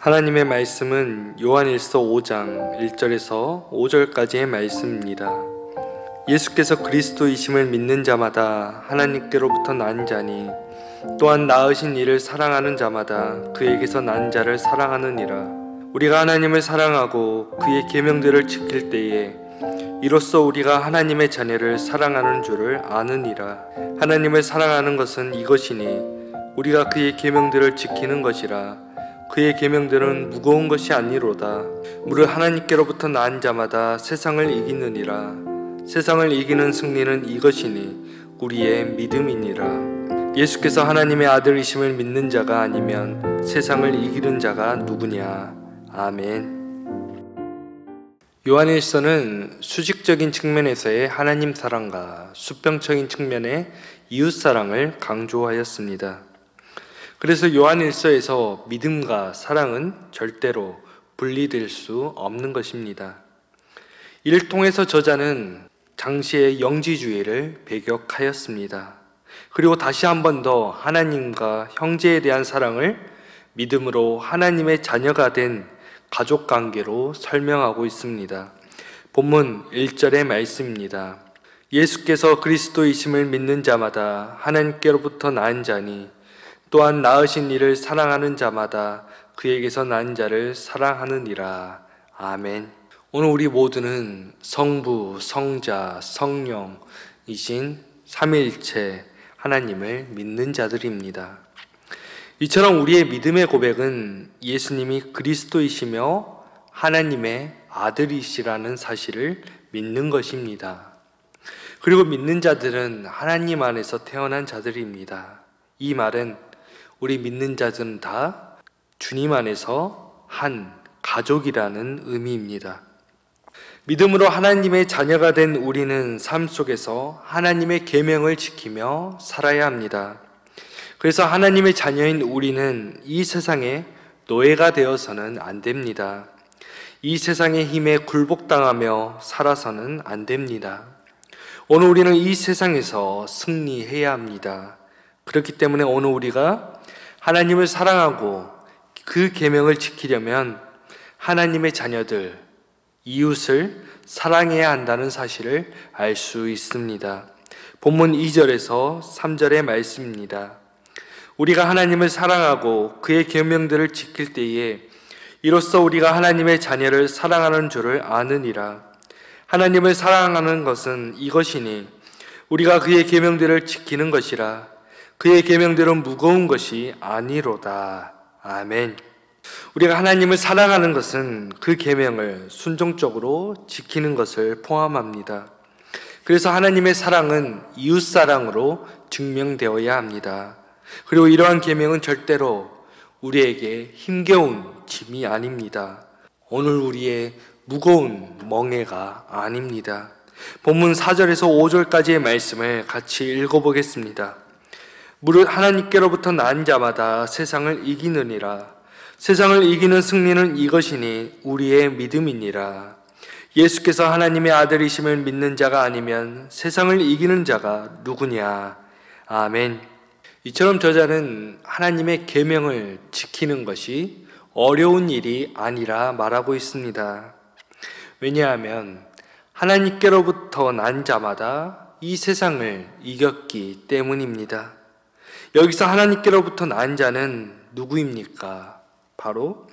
하나님의 말씀은 요한일서 5장 1절에서 5절까지의 말씀입니다. 예수께서 그리스도이심을 믿는 자마다 하나님께로부터 난 자니 또한 낳으신 이를 사랑하는 자마다 그에게서 난 자를 사랑하느니라. 우리가 하나님을 사랑하고 그의 계명들을 지킬 때에 이로써 우리가 하나님의 자녀를 사랑하는 줄을 아느니라. 하나님을 사랑하는 것은 이것이니 우리가 그의 계명들을 지키는 것이라. 그의 계명들은 무거운 것이 아니로다. 무릇 하나님께로부터 난 자마다 세상을 이기느니라. 세상을 이기는 승리는 이것이니 우리의 믿음이니라. 예수께서 하나님의 아들이심을 믿는 자가 아니면 세상을 이기는 자가 누구냐. 아멘. 요한일서는 수직적인 측면에서의 하나님 사랑과 수평적인 측면의 이웃 사랑을 강조하였습니다. 그래서 요한일서에서 믿음과 사랑은 절대로 분리될 수 없는 것입니다. 이를 통해서 저자는 당시의 영지주의를 배격하였습니다. 그리고 다시 한 번 더 하나님과 형제에 대한 사랑을 믿음으로 하나님의 자녀가 된 가족관계로 설명하고 있습니다. 본문 1절의 말씀입니다. 예수께서 그리스도이심을 믿는 자마다 하나님께로부터 난 자니 또한 낳으신 이를 사랑하는 자마다 그에게서 난 자를 사랑하느니라. 아멘. 오늘 우리 모두는 성부, 성자, 성령이신 삼위일체 하나님을 믿는 자들입니다. 이처럼 우리의 믿음의 고백은 예수님이 그리스도이시며 하나님의 아들이시라는 사실을 믿는 것입니다. 그리고 믿는 자들은 하나님 안에서 태어난 자들입니다. 이 말은 우리 믿는 자들은 다 주님 안에서 한 가족이라는 의미입니다. 믿음으로 하나님의 자녀가 된 우리는 삶 속에서 하나님의 계명을 지키며 살아야 합니다. 그래서 하나님의 자녀인 우리는 이 세상에 노예가 되어서는 안 됩니다. 이 세상의 힘에 굴복당하며 살아서는 안 됩니다. 오늘 우리는 이 세상에서 승리해야 합니다. 그렇기 때문에 오늘 우리가 하나님을 사랑하고 그 계명을 지키려면 하나님의 자녀들, 이웃을 사랑해야 한다는 사실을 알 수 있습니다. 본문 2절에서 3절의 말씀입니다. 우리가 하나님을 사랑하고 그의 계명들을 지킬 때에 이로써 우리가 하나님의 자녀를 사랑하는 줄을 아느니라. 하나님을 사랑하는 것은 이것이니 우리가 그의 계명들을 지키는 것이라. 그의 계명들은 무거운 것이 아니로다. 아멘. 우리가 하나님을 사랑하는 것은 그 계명을 순종적으로 지키는 것을 포함합니다. 그래서 하나님의 사랑은 이웃 사랑으로 증명되어야 합니다. 그리고 이러한 계명은 절대로 우리에게 힘겨운 짐이 아닙니다. 오늘 우리의 무거운 멍에가 아닙니다. 본문 4절에서 5절까지의 말씀을 같이 읽어보겠습니다. 무릇 하나님께로부터 난 자마다 세상을 이기느니라. 세상을 이기는 승리는 이것이니 우리의 믿음이니라. 예수께서 하나님의 아들이심을 믿는 자가 아니면 세상을 이기는 자가 누구냐. 아멘. 이처럼 저자는 하나님의 계명을 지키는 것이 어려운 일이 아니라 말하고 있습니다. 왜냐하면 하나님께로부터 난 자마다 이 세상을 이겼기 때문입니다. 여기서 하나님께로부터 난 자는 누구입니까? 바로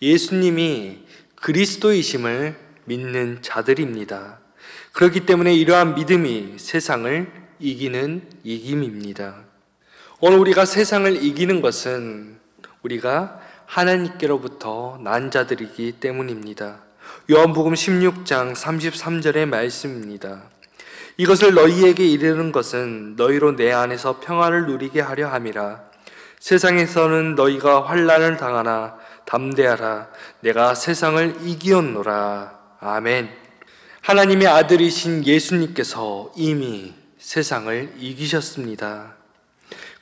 예수님이 그리스도이심을 믿는 자들입니다. 그렇기 때문에 이러한 믿음이 세상을 이기는 이김입니다. 오늘 우리가 세상을 이기는 것은 우리가 하나님께로부터 난 자들이기 때문입니다. 요한복음 16장 33절의 말씀입니다. 이것을 너희에게 이르는 것은 너희로 내 안에서 평안을 누리게 하려 함이라. 세상에서는 너희가 환난을 당하나 담대하라. 내가 세상을 이기었노라. 아멘. 하나님의 아들이신 예수님께서 이미 세상을 이기셨습니다.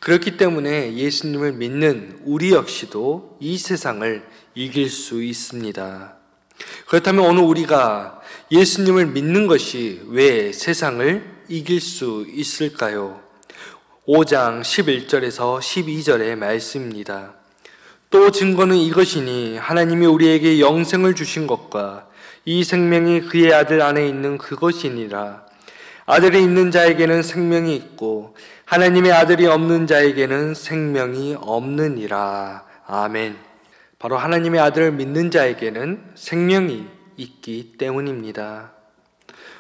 그렇기 때문에 예수님을 믿는 우리 역시도 이 세상을 이길 수 있습니다. 그렇다면 오늘 우리가 예수님을 믿는 것이 왜 세상을 이길 수 있을까요? 5장 11절에서 12절의 말씀입니다. 또 증거는 이것이니 하나님이 우리에게 영생을 주신 것과 이 생명이 그의 아들 안에 있는 그것이니라. 아들이 있는 자에게는 생명이 있고 하나님의 아들이 없는 자에게는 생명이 없느니라. 아멘. 바로 하나님의 아들을 믿는 자에게는 생명이 있기 때문입니다.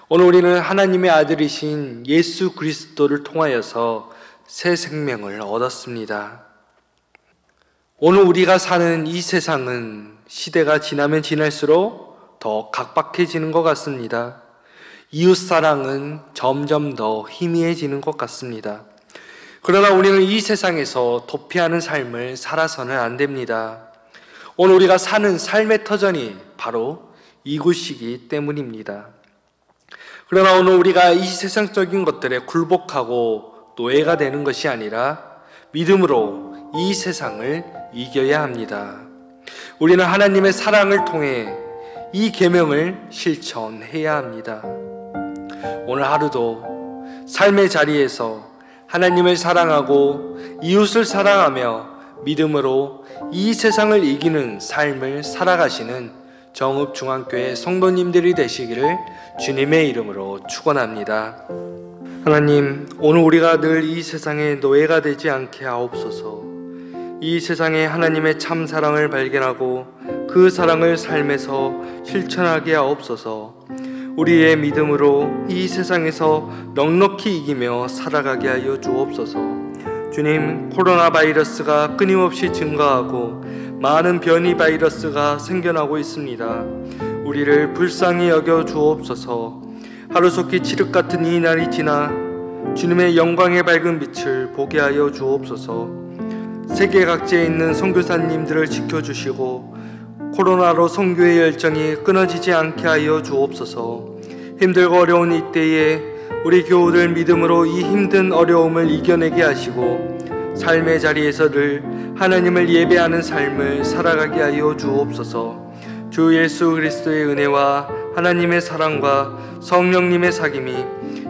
오늘 우리는 하나님의 아들이신 예수 그리스도를 통하여서 새 생명을 얻었습니다. 오늘 우리가 사는 이 세상은 시대가 지나면 지날수록 더 각박해지는 것 같습니다. 이웃사랑은 점점 더 희미해지는 것 같습니다. 그러나 우리는 이 세상에서 도피하는 삶을 살아서는 안 됩니다. 오늘 우리가 사는 삶의 터전이 바로 이곳이기 때문입니다. 그러나 오늘 우리가 이 세상적인 것들에 굴복하고 노예가 되는 것이 아니라 믿음으로 이 세상을 이겨야 합니다. 우리는 하나님의 사랑을 통해 이 계명을 실천해야 합니다. 오늘 하루도 삶의 자리에서 하나님을 사랑하고 이웃을 사랑하며 믿음으로 이 세상을 이기는 삶을 살아가시는 정읍중앙교회 성도님들이 되시기를 주님의 이름으로 축원합니다. 하나님, 오늘 우리가 늘 이 세상의 노예가 되지 않게 하옵소서. 이 세상에 하나님의 참 사랑을 발견하고 그 사랑을 삶에서 실천하게 하옵소서. 우리의 믿음으로 이 세상에서 넉넉히 이기며 살아가게 하여 주옵소서. 주님, 코로나 바이러스가 끊임없이 증가하고 많은 변이 바이러스가 생겨나고 있습니다. 우리를 불쌍히 여겨 주옵소서. 하루속히 칠흑 같은 이 날이 지나 주님의 영광의 밝은 빛을 보게 하여 주옵소서. 세계 각지에 있는 선교사님들을 지켜주시고 코로나로 선교의 열정이 끊어지지 않게 하여 주옵소서. 힘들고 어려운 이때에 우리 교우들 믿음으로 이 힘든 어려움을 이겨내게 하시고 삶의 자리에서 늘 하나님을 예배하는 삶을 살아가게 하여 주옵소서. 주 예수 그리스도의 은혜와 하나님의 사랑과 성령님의 사귐이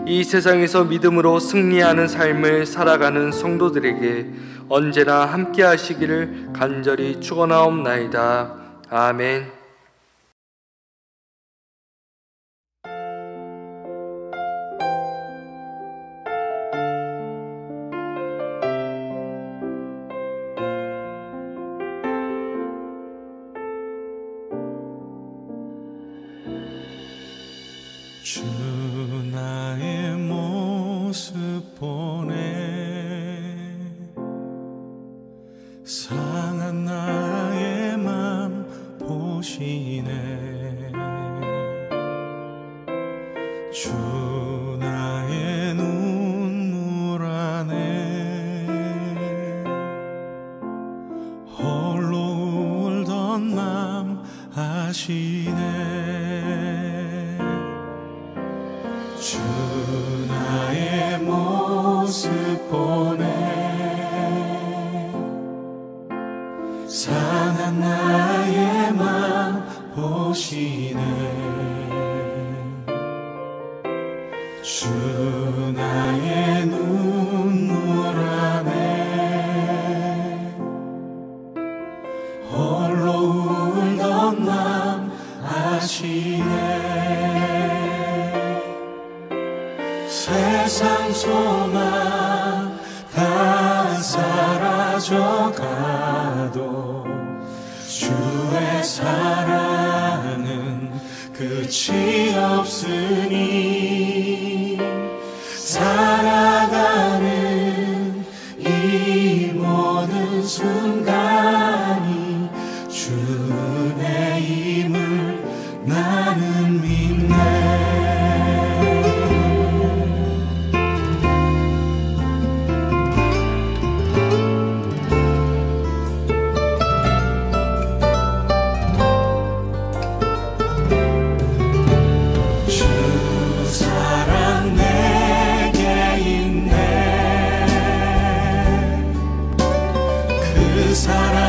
이 세상에서 믿음으로 승리하는 삶을 살아가는 성도들에게 언제나 함께 하시기를 간절히 축원하옵나이다. 아멘. 주 나의 모습 보네 상한 나의 맘 보시네 주 나의 눈물 안에 홀로 울던 맘 아시네 주 나의 모습 보네 상한 나의 맘 보시네 주 나의 눈물 안에 홀로 울던 맘 아시네 세상 소망 다 사라져가도 주의 사랑은 끝이 없으니 살아가는 이 모든 순간이 주 은혜임을 나는 믿네 사랑